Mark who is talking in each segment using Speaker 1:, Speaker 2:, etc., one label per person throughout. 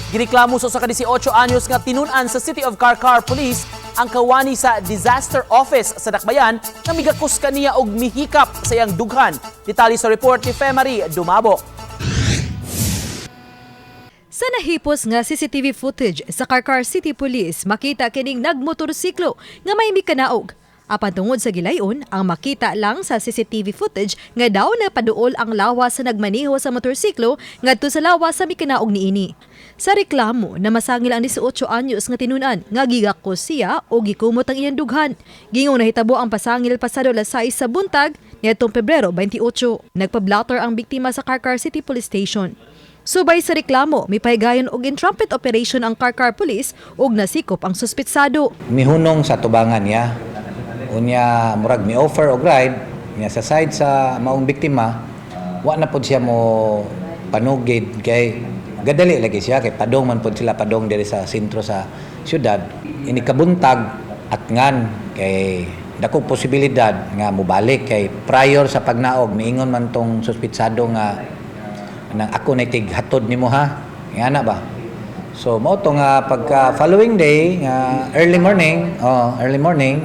Speaker 1: Gireklamo sa 18 anyos nga tinun-an sa City of Carcar Police ang kawani sa Disaster Office sa Dakbayan na migakos kaniya og mihikap sa iyang dughan. Detalye sa report ni Femari Dumabo.
Speaker 2: Sa nahipos nga CCTV footage sa Carcar City Police, makita kining nagmotorsiklo nga may mikanaog. Apan tungod sa gilayon, ang makita lang sa CCTV footage nga daw napaduol ang lawas sa nagmaneho sa motorsiklo ngadto sa lawas sa mikanaog niini. Sa reklamo na masangil ang 18 anyos nga tinunan nga gigakos siya o gikumot ang iyang dughan. Gingong nahitabo ang pasangil pasado alas 6 sa buntag niadtong Pebrero 28. Nagpa-blotter ang biktima sa Carcar City Police Station. Subay sa reklamo, may pahigayon og in-trumpet operation ang Carcar Police ug nasikop ang suspetsado.
Speaker 3: Mihunong sa tubangan niya. Unya murag mi offer og ride niya sa side sa maong biktima, wa na pod siya mo panugid kay gadali lagi siya kay padong man pod sila padong diri sa sentro sa syudad. Ini kabuntag at ngan kay dako posibilidad nga mobalik kay prior sa pagnaog miingon man tong suspetsado nga nang ako na tig hatod nimo ha. Nga na ba? So mao to nga pagka following day nga early morning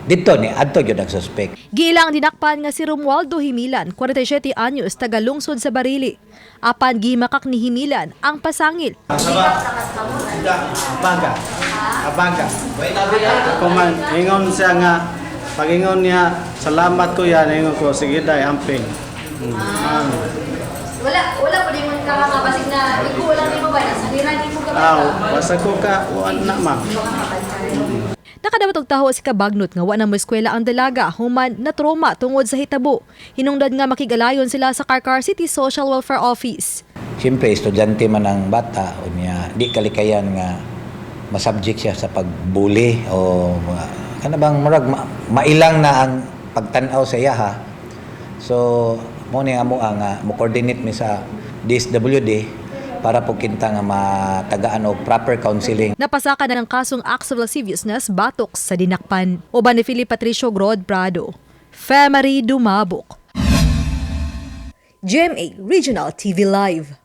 Speaker 3: dito ni adto gyud ang suspect.
Speaker 2: Giilang dinakpan nga si Romualdo Himilan, 47 anyos, taga lungsod sa Barili. Apan gimakak ni Himilan ang pasangil.
Speaker 4: Abangga. Kuman ingon siya nga pagingon niya salamat ko yan ingon ko sige day amping.
Speaker 5: Wala pa din mo kakakabasig na ikaw lang din mo ba nasa liran din mo ka
Speaker 4: Basta ko ka na ma'am.
Speaker 2: Nakadawat og taho si kabagnot nga wa na mo eskwela ang dalaga human na trauma tungod sa hitabo. Hinungdan nga makigalayon sila sa Carcar City Social Welfare Office.
Speaker 3: Siyempre estudyante man ang bata unya di kalikayan nga masubject siya sa pagbuli o kana bang murag mailang na ang pagtan-aw sa iya ha. So mo ni amo ang mo coordinate mi sa DSWD para po kinta nga matagaan og proper counseling.
Speaker 2: Napasaka na ng kasong acts of lasciviousness batok sa dinakpan. Uban ni Philip Patricio Grod Prado. Femari Dumabok. GMA Regional TV Live.